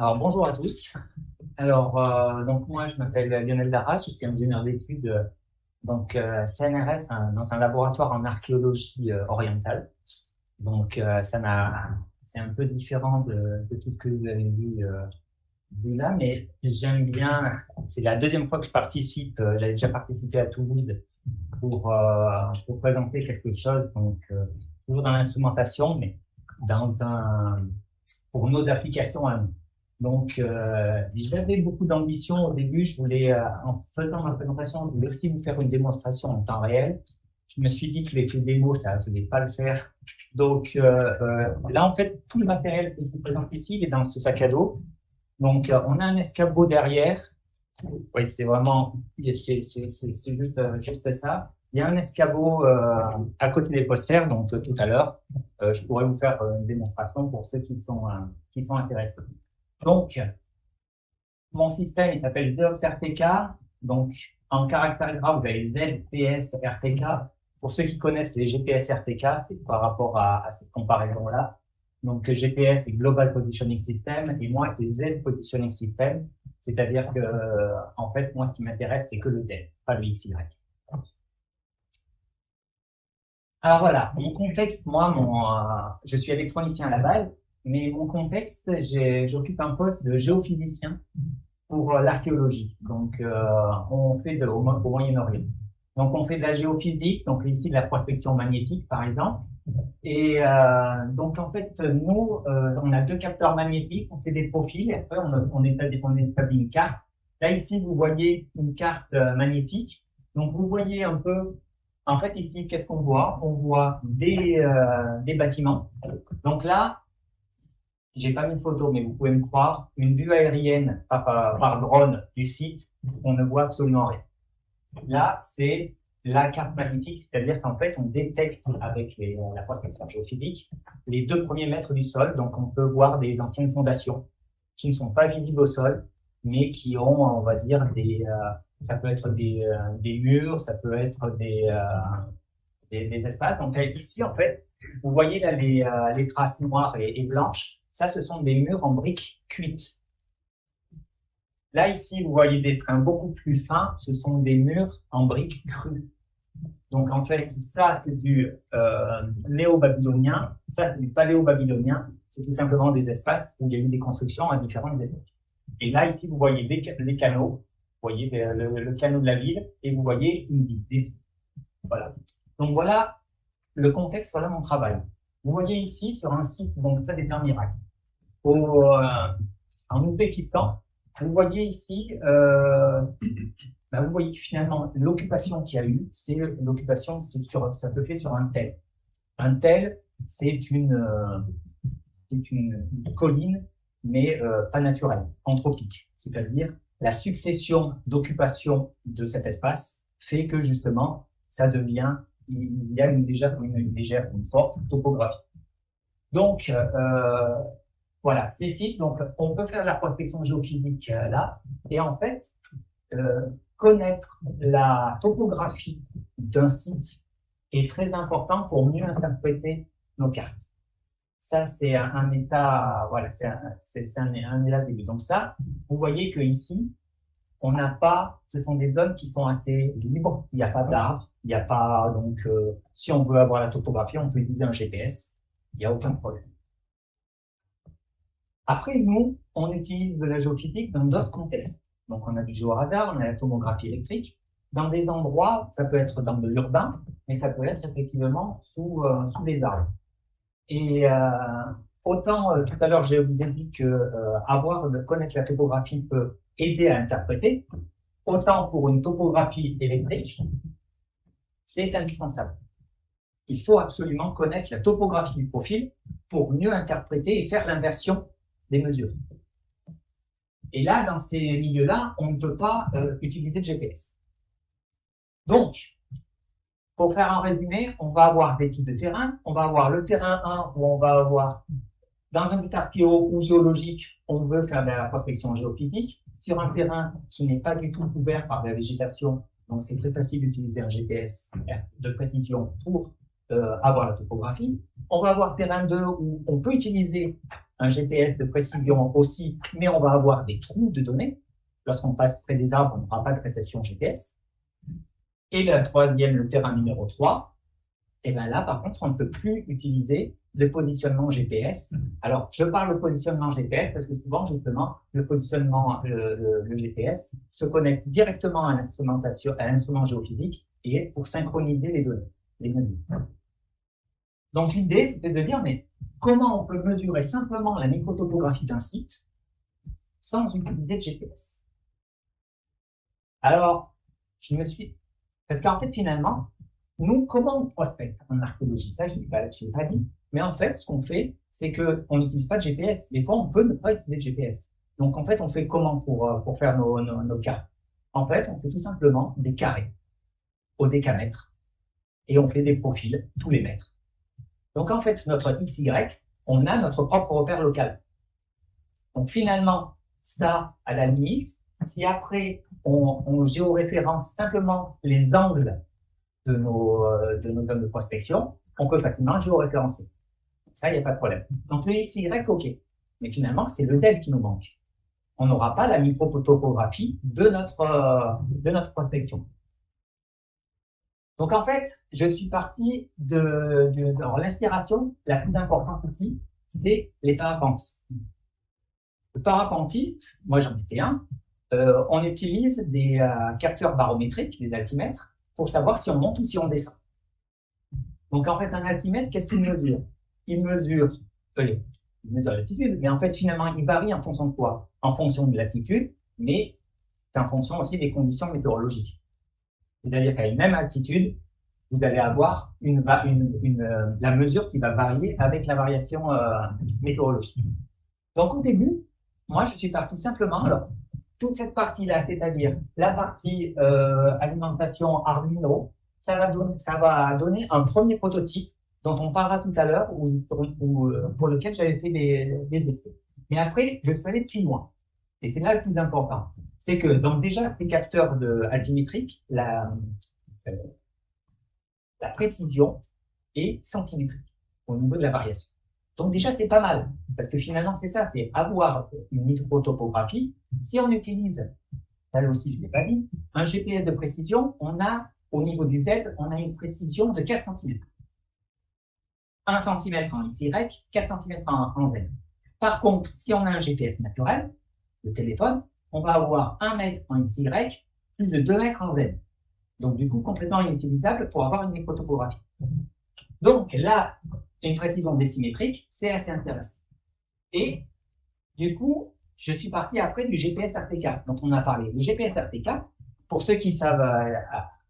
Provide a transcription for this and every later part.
Alors, bonjour à tous. Alors, donc moi, je m'appelle Lionel Darras, je suis ingénieur d'études CNRS dans un laboratoire en archéologie orientale. Donc, c'est un peu différent de tout ce que vous avez vu là, mais j'aime bien. C'est la deuxième fois que je participe. J'avais déjà participé à Toulouse pour présenter quelque chose. Donc, toujours dans l'instrumentation, mais dans un pour nos applications à nous. Donc, j'avais beaucoup d'ambition au début. Je voulais, en faisant ma présentation, je voulais aussi vous faire une démonstration en temps réel. Je me suis dit que l'effet démo, ça ne allait pas le faire. Donc, là, en fait, tout le matériel que je vous présente ici, il est dans ce sac à dos. Donc, on a un escabeau derrière. Oui, c'est vraiment, c'est juste ça. Il y a un escabeau à côté des posters, donc tout à l'heure, je pourrais vous faire une démonstration pour ceux qui sont intéressés. Donc, mon système, il s'appelle Xerox RTK. Donc, en caractère grave, vous avez ZPS RTK. Pour ceux qui connaissent les GPS RTK, c'est par rapport à cette comparaison-là. Donc, GPS, c'est Global Positioning System, et moi, c'est Z Positioning System. C'est-à-dire que, en fait, moi, ce qui m'intéresse, c'est que le Z, pas le XY. Alors voilà, mon contexte, moi, je suis électronicien à la base, mais mon contexte, j'occupe un poste de géophysicien pour l'archéologie. Donc, on fait au Moyen-Orient. Donc, on fait de la géophysique, donc ici de la prospection magnétique, par exemple. Et donc, en fait, nous, on a deux capteurs magnétiques, on fait des profils, et après, on établit une carte. Là, ici, vous voyez une carte magnétique. Donc, vous voyez un peu, en fait, ici, qu'est-ce qu'on voit? On voit des bâtiments. Donc là, j'ai pas mis de photo, mais vous pouvez me croire, une vue aérienne par drone du site, on ne voit absolument rien. Là, c'est la carte magnétique, c'est-à-dire qu'en fait, on détecte avec la prospection géophysique les 2 premiers mètres du sol. Donc, on peut voir des anciennes fondations qui ne sont pas visibles au sol, mais qui ont, on va dire, ça peut être des murs, ça peut être des espaces. Donc, ici, en fait, vous voyez là les traces noires et blanches. Ça, ce sont des murs en briques cuites. Là, ici, vous voyez des trains beaucoup plus fins. Ce sont des murs en briques crues. Donc, en fait, ça, c'est du néo-babylonien. Ça, c'est du paléo-babylonien. C'est tout simplement des espaces où il y a eu des constructions à différentes époques. Et là, ici, vous voyez des canaux. Vous voyez le canot de la ville et vous voyez une ville. Voilà. Donc, voilà le contexte sur mon travail. Vous voyez ici, sur un site, donc ça, des terres miracles, en Ouzbékistan, vous voyez ici, vous voyez que finalement, l'occupation qu'il y a eu, c'est l'occupation, ça se fait sur un tel. Un tel, c'est une colline, mais pas naturelle, anthropique. C'est-à-dire, la succession d'occupation de cet espace fait que justement, il y a une forte topographie. Donc, voilà, ces sites, donc on peut faire de la prospection géophysique là, et en fait, connaître la topographie d'un site est très important pour mieux interpréter nos cartes. Ça, c'est un état, voilà, c'est un état de début. Donc ça, vous voyez que ici, on n'a pas, ce sont des zones qui sont assez libres. Il n'y a pas d'arbres, il n'y a pas, donc, si on veut avoir la topographie, on peut utiliser un GPS. Il n'y a aucun problème. Après, nous, on utilise de la géophysique dans d'autres contextes. Donc, on a du géoradar, on a la tomographie électrique. Dans des endroits, ça peut être dans de l'urbain, mais ça peut être effectivement sous des arbres. Et autant, tout à l'heure, je vous ai dit que connaître la topographie peut aider à interpréter, autant pour une topographie électrique, c'est indispensable. Il faut absolument connaître la topographie du profil pour mieux interpréter et faire l'inversion des mesures. Et là, dans ces milieux-là, on ne peut pas utiliser de GPS. Donc, pour faire un résumé, on va avoir des types de terrains. On va avoir le terrain 1 où on va avoir, dans un but archéo ou géologique, on veut faire de la prospection géophysique. Sur un terrain qui n'est pas du tout couvert par de la végétation, donc c'est très facile d'utiliser un GPS de précision pour avoir la topographie. On va avoir terrain 2 où on peut utiliser un GPS de précision aussi, mais on va avoir des trous de données. Lorsqu'on passe près des arbres, on n'aura pas de réception GPS. Et la troisième, le terrain numéro 3, et bien là, par contre, on ne peut plus utiliser de positionnement GPS. Alors, je parle de positionnement GPS parce que souvent, justement, le positionnement, le GPS se connecte directement à l'instrumentation, à l'instrument géophysique et pour synchroniser les données, les mesures. Donc, l'idée, c'était de dire, mais comment on peut mesurer simplement la microtopographie d'un site sans utiliser de GPS? Alors, parce qu'en fait, finalement, nous, comment on prospecte en archéologie? Ça, je l'ai pas dit. Mais en fait, ce qu'on fait, c'est qu'on n'utilise pas de GPS. Des fois, on peut ne pas utiliser de GPS. Donc, en fait, on fait comment pour faire nos cartes? En fait, on fait tout simplement des carrés au décamètre et on fait des profils tous les mètres. Donc, en fait, notre XY, on a notre propre repère local. Donc, finalement, ça, à la limite, si après, on géoréférence simplement les angles de nos zones de prospection, on peut facilement géoréférencer. Ça, il n'y a pas de problème. Donc, le XY, OK. Mais finalement, c'est le Z qui nous manque. On n'aura pas la microtopographie de notre prospection. Donc, en fait, je suis parti alors, l'inspiration la plus importante ici, c'est les parapentistes. Le parapentiste, moi j'en étais un, on utilise des capteurs barométriques, des altimètres, pour savoir si on monte ou si on descend. Donc, en fait, un altimètre, qu'est-ce qu'il mesure? Il mesure l'altitude, mais en fait, finalement, il varie en fonction de quoi? En fonction de l'altitude, mais c'est en fonction aussi des conditions météorologiques. C'est-à-dire qu'à une même altitude, vous allez avoir la mesure qui va varier avec la variation météorologique. Donc, au début, moi, je suis parti simplement, alors, toute cette partie-là, c'est-à-dire la partie alimentation Arduino, ça va donner un premier prototype dont on parlera tout à l'heure, pour lequel j'avais fait des essais. Mais après, je suis allé plus loin. Et c'est là le plus important. C'est que, donc déjà, les capteurs altimétriques, la précision est centimétrique au niveau de la variation. Donc déjà, c'est pas mal. Parce que finalement, c'est ça, c'est avoir une microtopographie. Si on utilise, là aussi, je ne l'ai pas dit, un GPS de précision, on a, au niveau du Z, on a une précision de 4 cm. 1 cm en XY, 4 cm en Z. Par contre, si on a un GPS naturel, le téléphone, on va avoir 1 mètre en XY, plus de 2 mètres en Z. Donc, du coup, complètement inutilisable pour avoir une microtopographie. Donc, là, une précision décimétrique, c'est assez intéressant. Et, du coup, je suis parti après du GPS RTK dont on a parlé. Le GPS RTK, pour ceux qui savent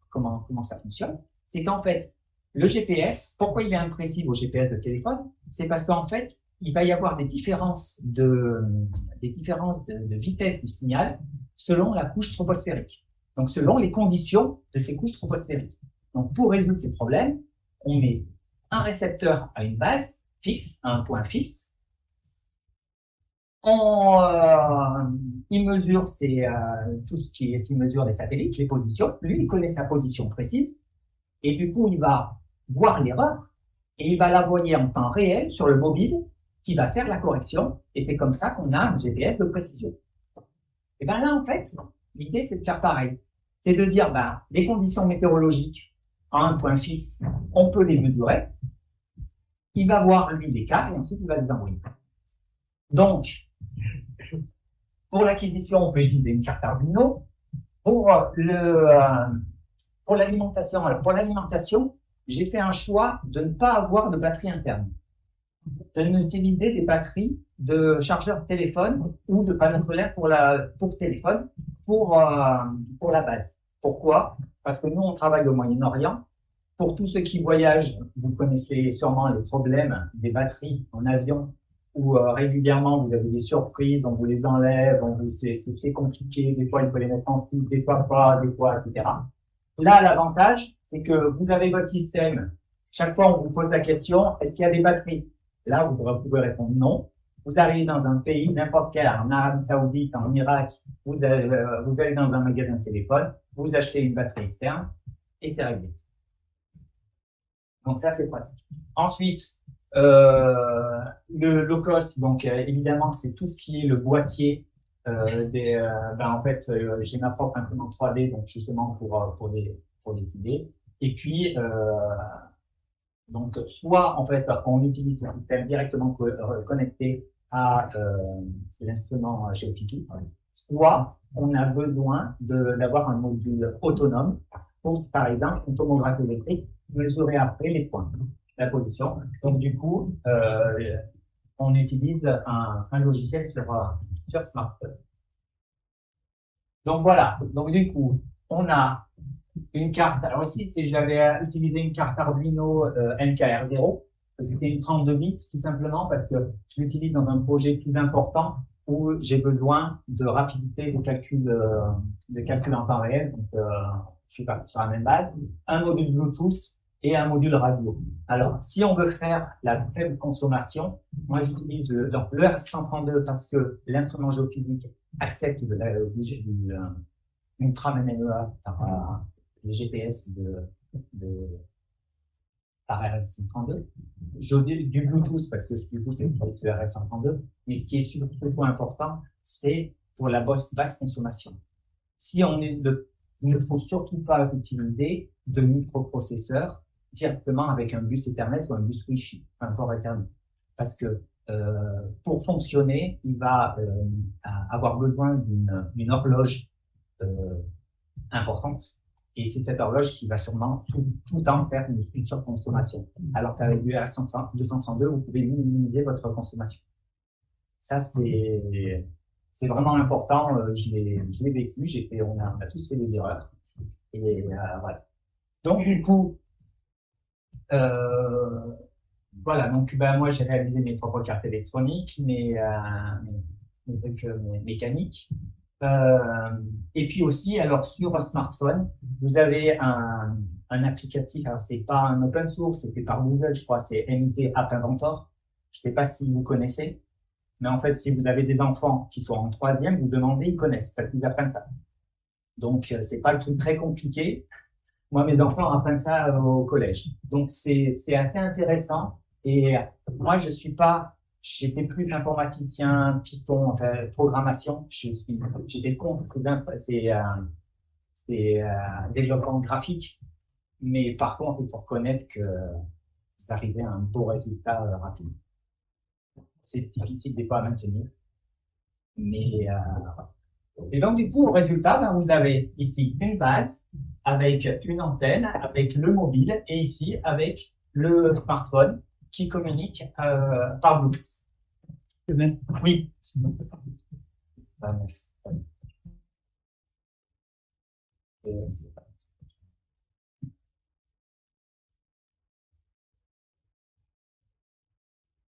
comment ça fonctionne, c'est qu'en fait, le GPS, pourquoi il est imprécis au GPS de téléphone? C'est parce qu'en fait, il va y avoir des différences de vitesse du signal selon la couche troposphérique. Donc, selon les conditions de ces couches troposphériques. Donc, pour résoudre ces problèmes, on met un récepteur à une base fixe, à un point fixe. Il mesure il mesure les satellites, les positions. Lui, il connaît sa position précise. Et du coup, il va voir l'erreur et il va la voir en temps réel sur le mobile qui va faire la correction. Et c'est comme ça qu'on a un GPS de précision. Et bien là, en fait, l'idée, c'est de faire pareil. C'est de dire, les conditions météorologiques à un point fixe, on peut les mesurer. Il va voir, lui, les cas et ensuite, il va les envoyer. Donc, pour l'acquisition, on peut utiliser une carte Arduino. Pour l'alimentation, alors pour l'alimentation, j'ai fait un choix de ne pas avoir de batterie interne, de n'utiliser des batteries de chargeurs de téléphone ou de panneaux solaires pour téléphone pour la base. Pourquoi? Parce que nous, on travaille au Moyen-Orient. Pour tous ceux qui voyagent, vous connaissez sûrement les problèmes des batteries en avion où régulièrement vous avez des surprises, on vous les enlève, c'est compliqué, des fois il faut les mettre en fuite, des fois pas, des fois, etc. Là, l'avantage, c'est que vous avez votre système. Chaque fois, on vous pose la question, est-ce qu'il y a des batteries? Là, vous pouvez répondre non. Vous arrivez dans un pays, n'importe quel, en Arabie Saoudite, en Irak, vous allez dans un magasin de téléphone, vous achetez une batterie externe et c'est réglé. Donc ça, c'est pratique. Ensuite, Le low cost, donc évidemment, c'est tout ce qui est le boîtier en fait, j'ai ma propre imprimante 3D, donc justement pour les idées. Et puis, donc, soit en fait, on utilise ce système directement connecté à l'instrument GeoPiki, soit on a besoin d'avoir un module autonome pour, par exemple, une tomographie électrique, mesurer après les points, la position. Donc, du coup, on utilise un logiciel sur smartphone. Donc, voilà. Donc, du coup, on a une carte. Alors ici, j'avais utilisé une carte Arduino MKR0 parce que c'est une 32 bits tout simplement parce que je l'utilise dans un projet plus important où j'ai besoin de rapidité de calcul en temps réel. Donc, je suis parti sur la même base. Un module Bluetooth et un module radio. Alors, si on veut faire la faible consommation, moi j'utilise donc le R632 parce que l'instrument géophysique accepte une trame NMEA par les GPS de par RS132. J'ai du Bluetooth parce que du coup, c'est le RS132. Mais ce qui est surtout important, c'est pour la basse consommation. Si on est il ne faut surtout pas utiliser de microprocesseurs directement avec un bus Ethernet ou un bus Wi-Fi, un port Ethernet. Parce que pour fonctionner, il va avoir besoin d'une horloge importante. Et c'est cette horloge qui va sûrement tout le temps faire une surconsommation. Alors qu'avec du RS232, vous pouvez minimiser votre consommation. Ça, c'est vraiment important. Je l'ai vécu. On a tous fait des erreurs. Et voilà. Donc, du coup, voilà. Donc, ben, moi, j'ai réalisé mes propres cartes électroniques, mes trucs mécaniques. Et puis aussi, alors sur un smartphone, vous avez un applicatif, alors c'est pas un open source, c'était par Google, je crois, c'est MIT App Inventor. Je sais pas si vous connaissez, mais en fait, si vous avez des enfants qui sont en troisième, vous demandez, ils connaissent, parce qu'ils apprennent ça. Donc, c'est pas le truc très compliqué. Moi, mes enfants apprennent ça au collège. Donc, c'est assez intéressant. Et moi, j'étais plus informaticien, Python, enfin, programmation. J'étais contre ces développements graphiques. Mais par contre, il faut reconnaître que ça arrivait à un beau résultat rapide. C'est difficile des fois à maintenir. Mais, et donc, du coup, au résultat, ben, vous avez ici une base avec une antenne, avec le mobile, et ici avec le smartphone qui communique par Bluetooth. Oui.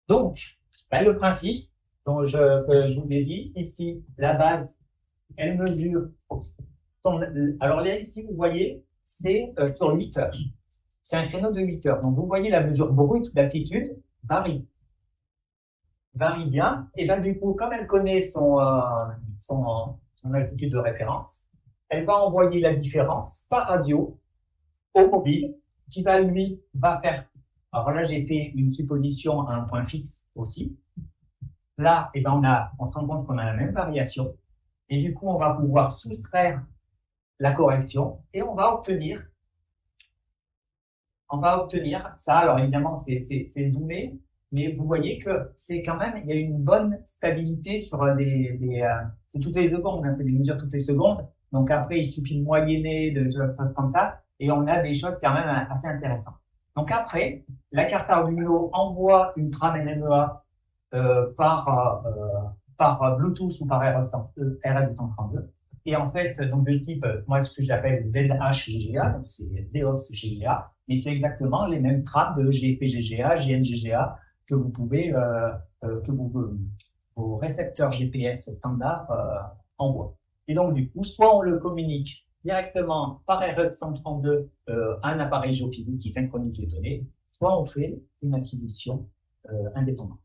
Donc, ben, le principe dont je vous ai dit, ici, la base, elle mesure. Alors là, ici, vous voyez, c'est sur 8 heures. C'est un créneau de 8 heures. Donc, vous voyez la mesure brute d'altitude varie bien. Et ben, du coup, comme elle connaît son altitude de référence, elle va envoyer la différence par radio au mobile qui va faire. Alors là, j'ai fait une supposition à un point fixe aussi. Là, et ben, on se rend compte qu'on a la même variation. Et du coup, on va pouvoir soustraire la correction et on va obtenir ça. Alors évidemment, c'est zoomé, mais vous voyez que c'est quand même, il y a une bonne stabilité sur c'est toutes les secondes, hein, c'est des mesures toutes les secondes. Donc après, il suffit de moyenner, de prendre ça, et on a des choses quand même assez intéressantes. Donc après, la carte Arduino envoie une trame NMEA par Bluetooth ou par RS232. Et en fait, donc de type, moi, ce que j'appelle ZHGGA, donc c'est DOS GGA, mais c'est exactement les mêmes trames de GPGGA, GNGGA que vos récepteurs GPS standard envoient. Et donc, du coup, soit on le communique directement par RS132 à un appareil géophysique qui synchronise les données, soit on fait une acquisition indépendante.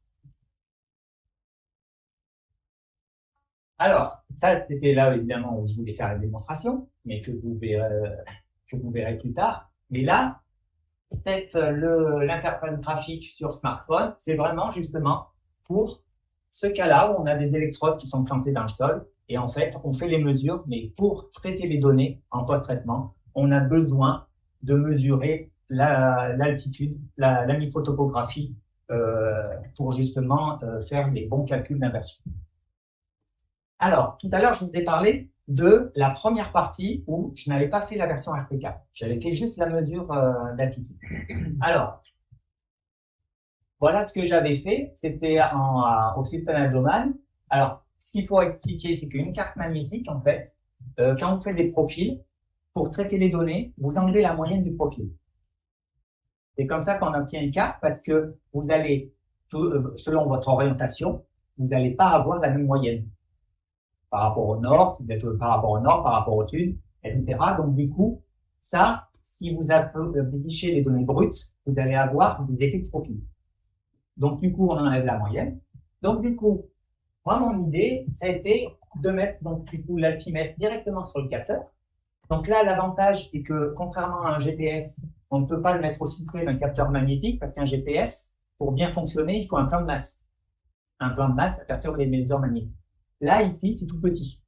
Alors, ça, c'était là, évidemment, où je voulais faire la démonstration, mais que vous verrez plus tard. Mais là, l'interface graphique sur smartphone, c'est vraiment justement pour ce cas-là où on a des électrodes qui sont plantées dans le sol et en fait, on fait les mesures, mais pour traiter les données en post-traitement, on a besoin de mesurer l'altitude, la microtopographie pour justement faire les bons calculs d'inversion. Alors, tout à l'heure, je vous ai parlé de la première partie où je n'avais pas fait la version RPK. J'avais fait juste la mesure d'altitude. Alors, voilà ce que j'avais fait. C'était au Sultanate d'Oman. Alors, ce qu'il faut expliquer, c'est qu'une carte magnétique, en fait, quand vous faites des profils, pour traiter les données, vous enlevez la moyenne du profil. C'est comme ça qu'on obtient une carte parce que vous allez, selon votre orientation, vous n'allez pas avoir la même moyenne. Par rapport au nord, si vous êtes par rapport au nord, par rapport au sud, etc. Donc, du coup, ça, si vous affichez les données brutes, vous allez avoir des effets de profil. Donc, du coup, on enlève la moyenne. Donc, du coup, moi, mon idée, ça a été de mettre, donc, du coup, l'altimètre directement sur le capteur. Donc là, l'avantage, c'est que, contrairement à un GPS, on ne peut pas le mettre aussi près d'un capteur magnétique parce qu'un GPS, pour bien fonctionner, il faut un plan de masse. Un plan de masse, ça perturbe les mesures magnétiques. Là, ici, c'est tout petit.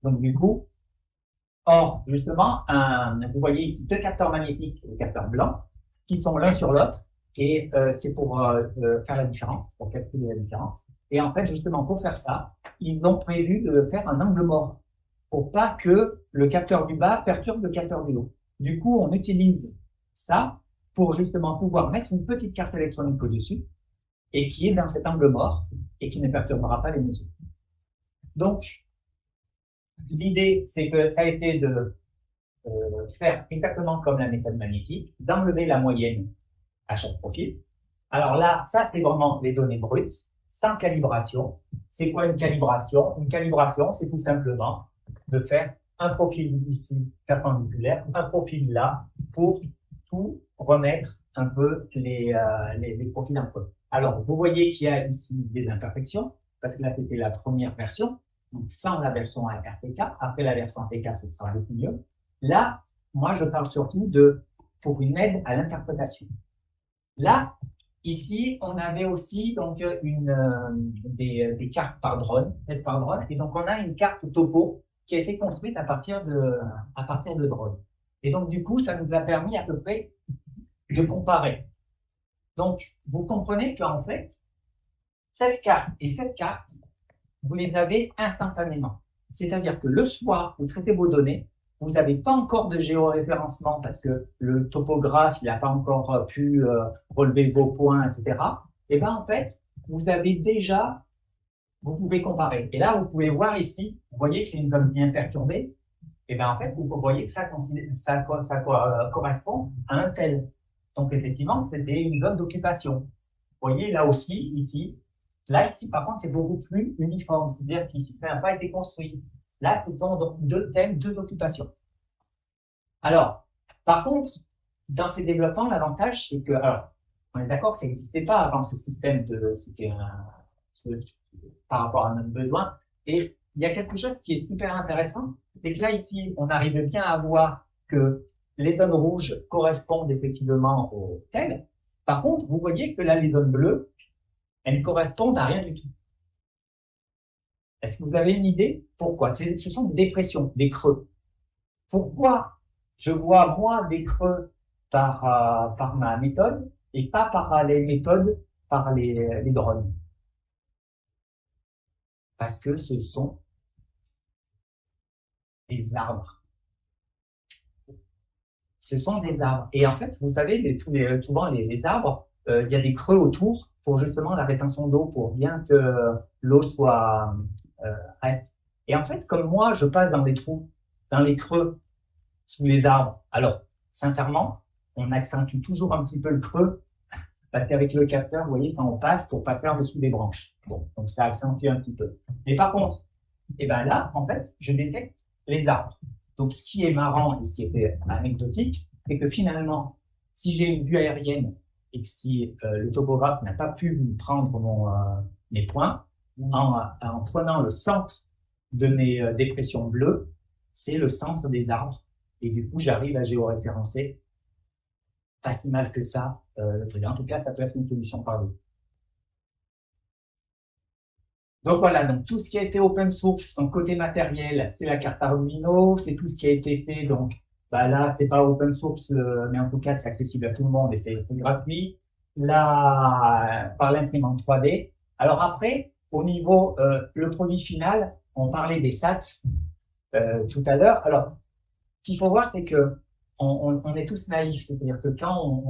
Donc, du coup, or, justement, vous voyez ici deux capteurs magnétiques, le capteur blanc, qui sont l'un sur l'autre, et c'est pour faire la différence, pour calculer la différence. Et en fait, justement, pour faire ça, ils ont prévu de faire un angle mort, pour pas que le capteur du bas perturbe le capteur du haut. Du coup, on utilise ça pour justement pouvoir mettre une petite carte électronique au-dessus, et qui est dans cet angle mort, et qui ne perturbera pas les mesures. Donc, l'idée, c'est que ça a été de faire exactement comme la méthode magnétique, d'enlever la moyenne à chaque profil. Alors là, ça, c'est vraiment les données brutes, sans calibration. C'est quoi une calibration? Une calibration, c'est tout simplement de faire un profil ici perpendiculaire, un profil là, pour tout remettre un peu les profils entre eux. Alors, vous voyez qu'il y a ici des imperfections, parce que là, c'était la première version, donc sans la version RPK. Après la version RPK, ce sera beaucoup mieux. Là, moi, je parle surtout pour une aide à l'interprétation. Là, ici, on avait aussi donc des cartes par drone, et donc on a une carte topo qui a été construite à partir de drones. Et donc du coup, ça nous a permis à peu près de comparer. Donc, vous comprenez qu'en fait, cette carte et cette carte, vous les avez instantanément. C'est-à-dire que le soir, vous traitez vos données, vous n'avez pas encore de géoréférencement parce que le topographe, il n'a pas encore pu relever vos points, etc. Et bien, en fait, vous avez déjà, vous pouvez comparer. Et là, vous pouvez voir ici, vous voyez que c'est une zone bien perturbée. Et bien, en fait, vous voyez que ça correspond à un tel. Donc, effectivement, c'était une zone d'occupation. Vous voyez, là aussi, ici, là, ici, par contre, c'est beaucoup plus uniforme. C'est-à-dire qu'ici, ça n'a pas été construit. Là, ce sont donc deux thèmes, deux occupations. Alors, par contre, dans ces développements, l'avantage, c'est que, alors, on est d'accord que ça n'existait pas avant ce système par rapport à notre besoin. Et il y a quelque chose qui est super intéressant, c'est que là, ici, on arrive bien à voir que les zones rouges correspondent effectivement aux tels. Par contre, vous voyez que là, les zones bleues, elles ne correspondent à rien du tout. Est-ce que vous avez une idée? Pourquoi? Ce sont des dépressions, des creux. Pourquoi je vois moi des creux par ma méthode et pas par les méthodes, par les drones? Parce que ce sont des arbres. Ce sont des arbres. Et en fait, vous savez, souvent les arbres, il y a des creux autour pour justement la rétention d'eau, pour bien que l'eau soit reste. Et en fait, comme moi, je passe dans des trous, dans les creux, sous les arbres. Alors, sincèrement, on accentue toujours un petit peu le creux, parce qu'avec le capteur, vous voyez, quand on passe, pour passer en dessous des branches. Bon, donc ça accentue un petit peu. Mais par contre, et ben là, en fait, je détecte les arbres. Donc, ce qui est marrant et ce qui était anecdotique, c'est que finalement, si j'ai une vue aérienne et que si le topographe n'a pas pu prendre mes points, en prenant le centre de mes dépressions bleues, c'est le centre des arbres. Et du coup, j'arrive à géoréférencer pas si mal que ça, le truc. En tout cas, ça peut être une solution par deux. Donc voilà, donc tout ce qui a été open source, donc côté matériel, c'est la carte Arduino, c'est tout ce qui a été fait, donc bah là, c'est pas open source, mais en tout cas, c'est accessible à tout le monde et c'est gratuit. Là, par l'imprimante 3D. Alors après, au niveau, le produit final, on parlait des SAT tout à l'heure. Alors, ce qu'il faut voir, c'est que on est tous naïfs, c'est-à-dire que quand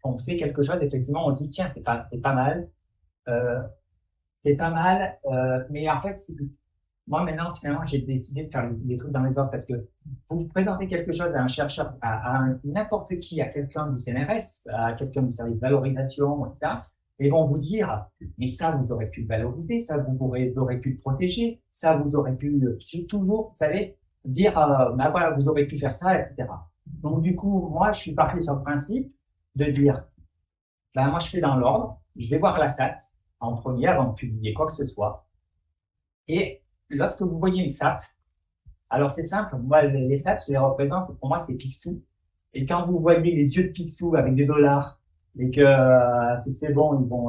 on fait quelque chose, effectivement, on se dit, tiens, c'est pas mal. Euh, c'est pas mal, mais en fait, moi maintenant, finalement, j'ai décidé de faire les trucs dans les ordres parce que vous présentez quelque chose à un chercheur, à n'importe qui, à quelqu'un du CNRS, à quelqu'un du service de valorisation, etc. Et vont vous dire, mais ça, vous aurez pu le valoriser, ça, vous aurez pu le protéger, ça, vous aurez pu toujours, vous savez, dire, bah voilà, vous aurez pu faire ça, etc. Donc, du coup, moi, je suis parti sur le principe de dire, ben, moi, je fais dans l'ordre, je vais voir la SAT en premier avant de publier quoi que ce soit. Et lorsque vous voyez une SAT, alors c'est simple, moi, les SAT, je les représente, pour moi, c'est Picsou. Et quand vous voyez les yeux de Picsou avec des dollars, et que c'est bon, ils vont,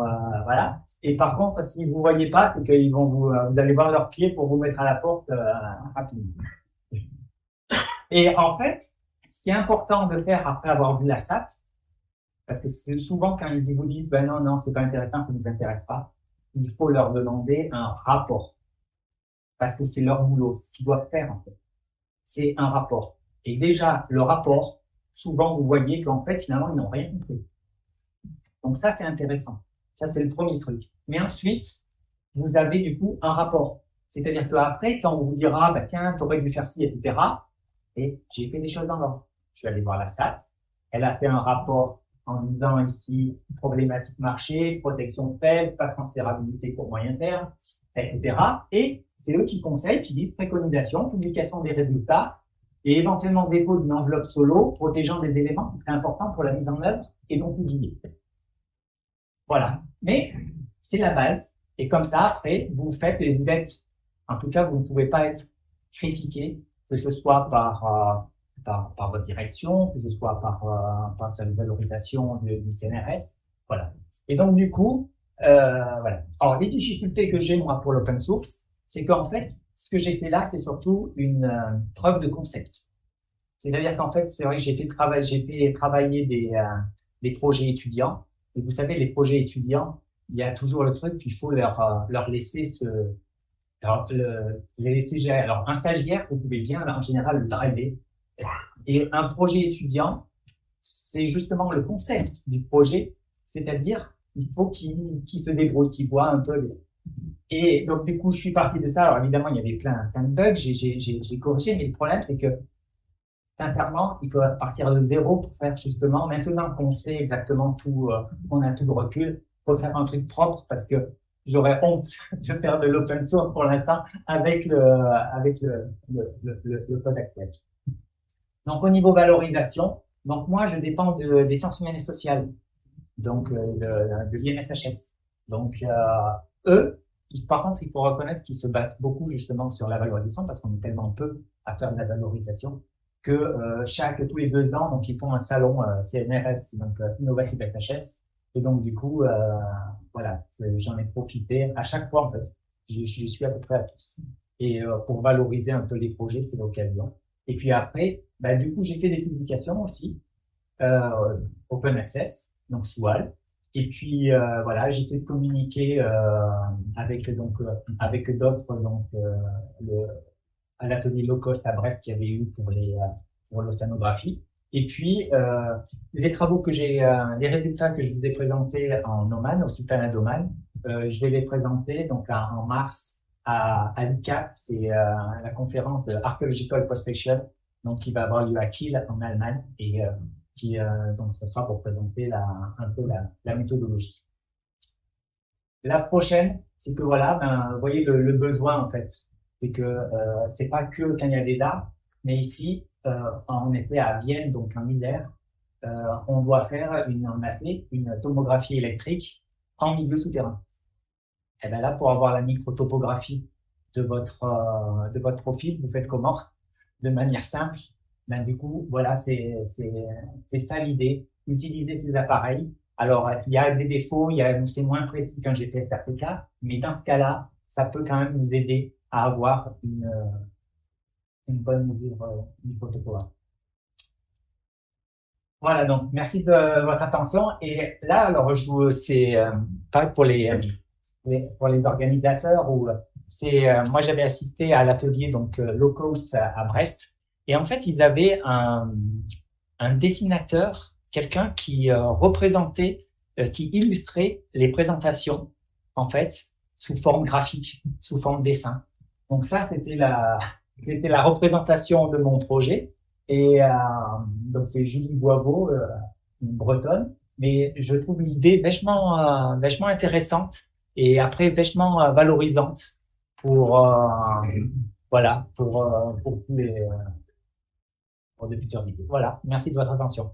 voilà. Et par contre, si vous voyez pas, c'est qu'ils vont vous allez voir leurs pieds pour vous mettre à la porte rapidement. Et en fait, ce qui est important de faire après avoir vu la SAT, parce que c'est souvent quand ils vous disent, ben non, non, c'est pas intéressant, ça ne nous intéresse pas, il faut leur demander un rapport. Parce que c'est leur boulot, c'est ce qu'ils doivent faire, en fait. C'est un rapport. Et déjà, le rapport, souvent, vous voyez qu'en fait, finalement, ils n'ont rien compris. Donc ça, c'est intéressant. Ça, c'est le premier truc. Mais ensuite, vous avez du coup un rapport. C'est-à-dire qu'après, quand on vous dira, bah, tiens, t'aurais dû faire ci, etc., et j'ai fait des choses dans l'ordre. Je suis allé voir la SAT. Elle a fait un rapport en disant ici, problématique marché, protection faible, pas transférabilité pour moyen terme, etc. Et c'est eux qui conseillent, qui disent préconisation, publication des résultats et éventuellement dépôt d'une enveloppe solo protégeant des éléments qui seraient importants pour la mise en œuvre et non publiés. Voilà. Mais c'est la base. Et comme ça, après, vous faites et vous êtes, en tout cas, vous ne pouvez pas être critiqué, que ce soit par votre direction, que ce soit par sa valorisation du CNRS. Voilà. Et donc, du coup, voilà. Alors, les difficultés que j'ai, moi, pour l'open source, c'est qu'en fait, ce que j'ai fait là, c'est surtout une preuve de concept. C'est-à-dire qu'en fait, c'est vrai que j'ai fait travailler des projets étudiants. Et vous savez, les projets étudiants, il y a toujours le truc qu'il faut leur laisser les laisser gérer. Alors, un stagiaire, vous pouvez bien, en général, le driver. Et un projet étudiant, c'est justement le concept du projet. C'est-à-dire, il faut qu'il se débrouille, qu'il voit un peu. Et donc, du coup, je suis parti de ça. Alors, évidemment, il y avait plein de bugs. J'ai corrigé, mais le problème, c'est que sincèrement, il faut partir de zéro pour faire justement, maintenant qu'on sait exactement tout, qu'on a tout le recul, pour faire un truc propre parce que j'aurais honte de faire de l'open source pour l'instant avec le code actuel. Donc, au niveau valorisation, donc moi, je dépends des sciences humaines et sociales, donc de l'INSHS. Donc, eux, par contre, il faut reconnaître qu'ils se battent beaucoup justement sur la valorisation parce qu'on est tellement peu à faire de la valorisation que tous les 2 ans, donc ils font un salon CNRS, donc Innovative SHS, et donc du coup, voilà, j'en ai profité à chaque fois en fait. Je suis à peu près à tous. Et pour valoriser un peu les projets, c'est l'occasion. Et puis après, bah, du coup, j'ai fait des publications aussi, open access, donc SWAL. Et puis voilà, j'essaie de communiquer avec d'autres à l'atelier low cost à Brest qu'il y avait eu pour l'océanographie. Et puis les travaux les résultats que je vous ai présentés en Oman, au Sultanat d'Oman, je vais les présenter donc en mars à l'ICAP, c'est la conférence de Archaeological Prospection, donc qui va avoir lieu à Kiel en Allemagne et donc ce sera pour présenter un peu la méthodologie. La prochaine, c'est que voilà, ben, vous voyez le besoin en fait, c'est que c'est pas que quand il y a des arbres, mais ici, on était à Vienne, donc en Isère, on doit faire on a fait une tomographie électrique en milieu souterrain. Et ben là, pour avoir la microtopographie de votre profil, vous faites comment? De manière simple, Ben, du coup, voilà, c'est ça l'idée, utiliser ces appareils. Alors, il y a des défauts, c'est moins précis qu'un GPS RTK, mais dans ce cas-là, ça peut quand même nous aider à avoir une bonne mesure du protocole. Voilà, donc merci de votre attention. Et là, alors, c'est pareil pour les organisateurs ou moi j'avais assisté à l'atelier donc low cost à Brest et en fait ils avaient un dessinateur, quelqu'un qui représentait, qui illustrait les présentations en fait sous forme graphique, sous forme dessin. Donc ça c'était la représentation de mon projet et donc c'est Julie Boisbeau, une Bretonne, mais je trouve l'idée vachement intéressante et après vachement valorisante pour voilà pour tous les pour de futures idées. Voilà, merci de votre attention.